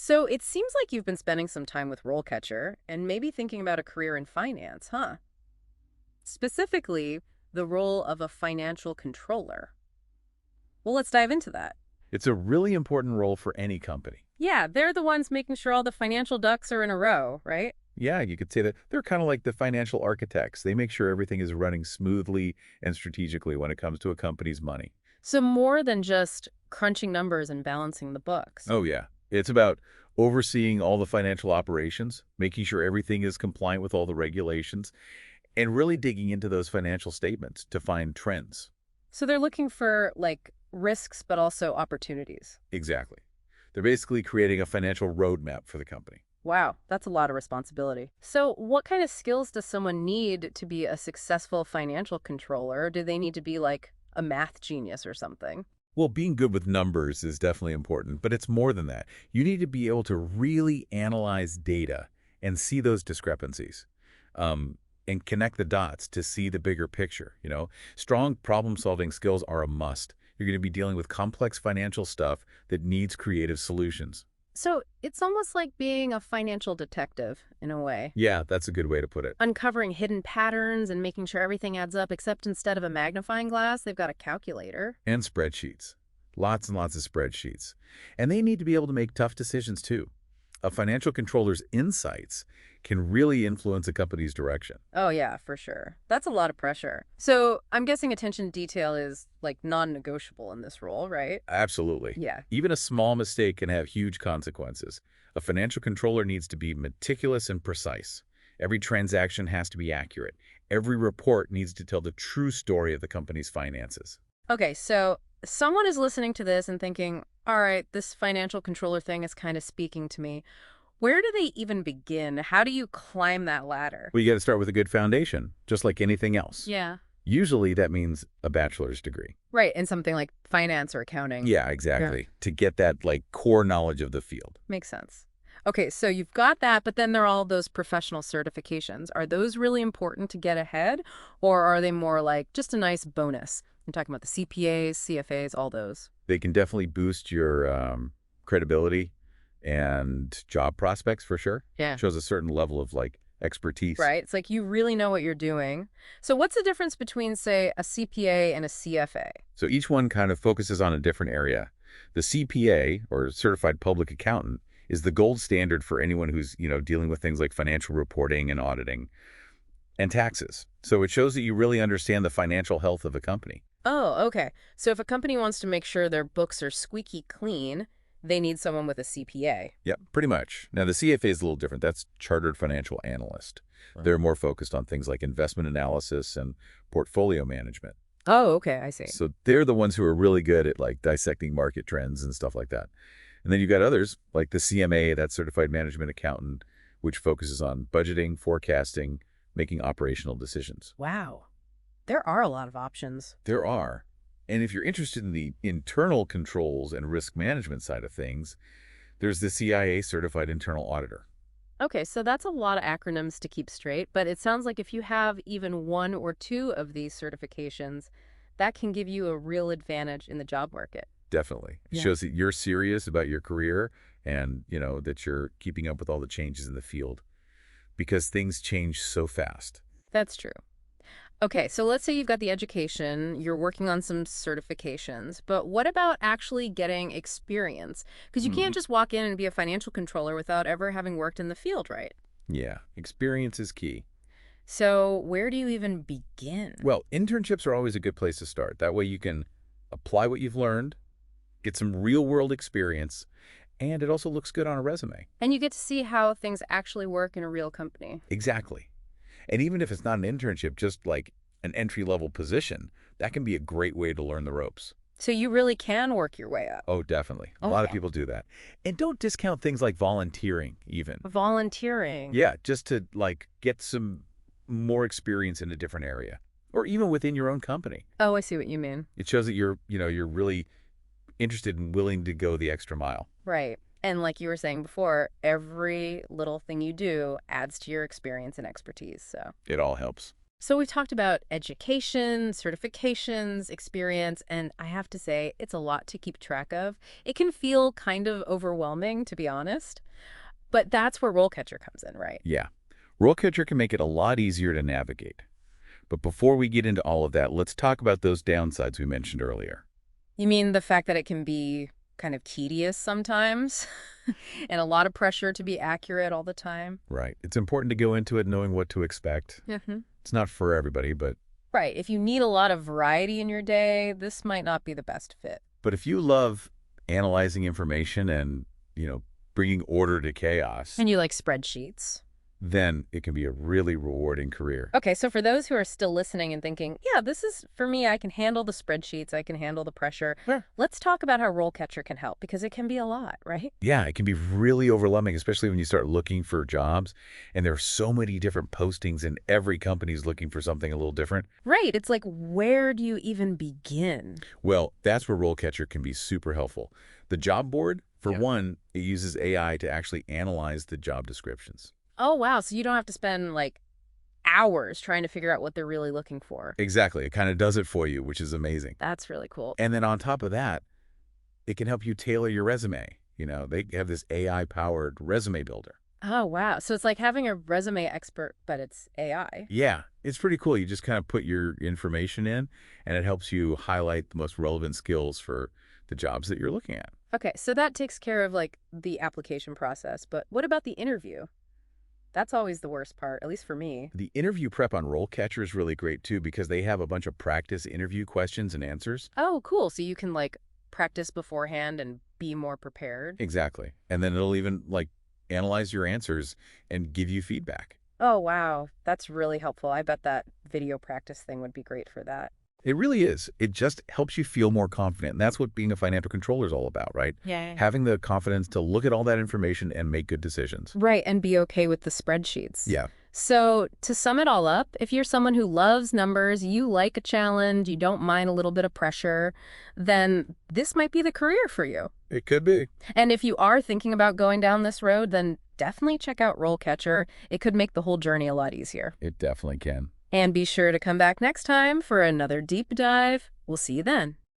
So it seems like you've been spending some time with RoleCatcher and maybe thinking about a career in finance, huh? Specifically, the role of a financial controller. Well, let's dive into that. It's a really important role for any company. Yeah, they're the ones making sure all the financial ducks are in a row, right? Yeah, you could say that they're kind of like the financial architects. They make sure everything is running smoothly and strategically when it comes to a company's money. So more than just crunching numbers and balancing the books. Oh, yeah. It's about overseeing all the financial operations, making sure everything is compliant with all the regulations, and really digging into those financial statements to find trends. So they're looking for like risks, but also opportunities. Exactly. They're basically creating a financial roadmap for the company. Wow, that's a lot of responsibility. So, what kind of skills does someone need to be a successful financial controller? Do they need to be like a math genius or something? Well, being good with numbers is definitely important, but it's more than that. You need to be able to really analyze data and see those discrepancies, and connect the dots to see the bigger picture. Strong problem-solving skills are a must. You're going to be dealing with complex financial stuff that needs creative solutions. So, it's almost like being a financial detective in a way, Yeah, that's a good way to put it. uncovering hidden patterns and making sure everything adds up, except instead of a magnifying glass, they've got a calculator. And spreadsheets. Lots and lots of spreadsheets. And they need to be able to make tough decisions too. A financial controller's insights can really influence a company's direction. Oh, yeah, for sure. That's a lot of pressure. So, I'm guessing attention to detail is like non negotiable in this role, right? Absolutely. Yeah. Even a small mistake can have huge consequences. A financial controller needs to be meticulous and precise. Every transaction has to be accurate. Every report needs to tell the true story of the company's finances. Okay, so someone is listening to this and thinking, all right, this financial controller thing is kind of speaking to me. Where do they even begin? How do you climb that ladder? Well, you got to start with a good foundation, just like anything else. Yeah. Usually that means a bachelor's degree. Right, in something like finance or accounting. Yeah, Yeah. exactly. To get that core knowledge of the field. Makes sense. Okay, so you've got that, but then there are all those professional certifications. Are those really important to get ahead, or are they more like just a nice bonus? I'm talking about the CPAs, CFAs, all those. They can definitely boost your credibility and job prospects for sure. Yeah. Shows a certain level of expertise. Right? It's like you really know what you're doing. So what's the difference between, say, a CPA and a CFA? So each one kind of focuses on a different area. The CPA, or Certified Public Accountant, is the gold standard for anyone who's, dealing with things like financial reporting and auditing and taxes. So it shows that you really understand the financial health of a company. Oh, okay. So if a company wants to make sure their books are squeaky clean, they need someone with a CPA. Yep, pretty much. Now, the CFA is a little different. That's Chartered Financial Analyst. They're more focused on things like investment analysis and portfolio management. Oh, okay, I see. So they're the ones who are really good at dissecting market trends and stuff like that. And then you've got others like the CMA, that Certified Management Accountant, which focuses on budgeting, forecasting, making operational decisions. Wow. There are a lot of options. There are. And if you're interested in the internal controls and risk management side of things, there's the CIA Certified Internal Auditor. Okay, so that's a lot of acronyms to keep straight, but it sounds like if you have even one or two of these certifications, that can give you a real advantage in the job market. Definitely. It Yeah. shows that you're serious about your career and, that you're keeping up with all the changes in the field because things change so fast. That's true. Okay, so let's say you've got the education, you're working on some certifications, but what about actually getting experience? Because you can't just walk in and be a financial controller without ever having worked in the field, right? Yeah, experience is key. So where do you even begin? Well, internships are always a good place to start. That way you can apply what you've learned, get some real-world experience, and it also looks good on a resume. And you get to see how things actually work in a real company. Exactly. And even if it's not an internship, just like an entry-level position, that can be a great way to learn the ropes. So you really can work your way up. Oh, definitely. A lot of Okay. people do that. And don't discount things like volunteering even. Volunteering. Yeah, just to get some more experience in a different area or even within your own company. Oh, I see what you mean. It shows that you're really interested and willing to go the extra mile. Right. And like you were saying before, every little thing you do adds to your experience and expertise. So It all helps. So we've talked about education, certifications, experience, and I have to say, it's a lot to keep track of. It can feel kind of overwhelming, to be honest. But that's where RoleCatcher comes in, right? Yeah. RoleCatcher can make it a lot easier to navigate. But before we get into all of that, let's talk about those downsides we mentioned earlier. You mean the fact that it can be kind of tedious sometimes and a lot of pressure to be accurate all the time? Right. It's important to go into it knowing what to expect. Hmm. It's not for everybody, Right. If you need a lot of variety in your day, this might not be the best fit. but if you love analyzing information and, bringing order to chaos, And you like spreadsheets. then it can be a really rewarding career. Okay, so for those who are still listening and thinking, yeah, this is for me, I can handle the spreadsheets, I can handle the pressure. Sure. Let's talk about how RoleCatcher can help because it can be a lot, right? Yeah, it can be really overwhelming, especially when you start looking for jobs. And there are so many different postings, and every company's looking for something a little different. Right. It's like, where do you even begin? Well, that's where RoleCatcher can be super helpful. The job board, for Yeah. one, it uses AI to actually analyze the job descriptions. Oh, wow. So you don't have to spend like hours trying to figure out what they're really looking for. Exactly. It kind of does it for you, which is amazing. That's really cool. And then on top of that, it can help you tailor your resume. They have this AI-powered resume builder. Oh, wow. So it's like having a resume expert, but it's AI. Yeah, it's pretty cool. You just kind of put your information in, and it helps you highlight the most relevant skills for the jobs that you're looking at. Okay, so that takes care of like the application process, but what about the interview? That's always the worst part, at least for me. The interview prep on RoleCatcher is really great, too, because they have a bunch of practice interview questions and answers. Oh, cool. So you can like practice beforehand and be more prepared. Exactly. And then it'll even, analyze your answers and give you feedback. Oh, wow. That's really helpful. I bet that video practice thing would be great for that. It really is. It just helps you feel more confident. And that's what being a financial controller is all about, right? Yeah. Having the confidence to look at all that information and make good decisions. Right, and be okay with the spreadsheets. Yeah. So, to sum it all up, if you're someone who loves numbers, you like a challenge, you don't mind a little bit of pressure, then this might be the career for you. It could be. And if you are thinking about going down this road, then definitely check out RoleCatcher. It could make the whole journey a lot easier. It definitely can. And be sure to come back next time for another deep dive. We'll see you then.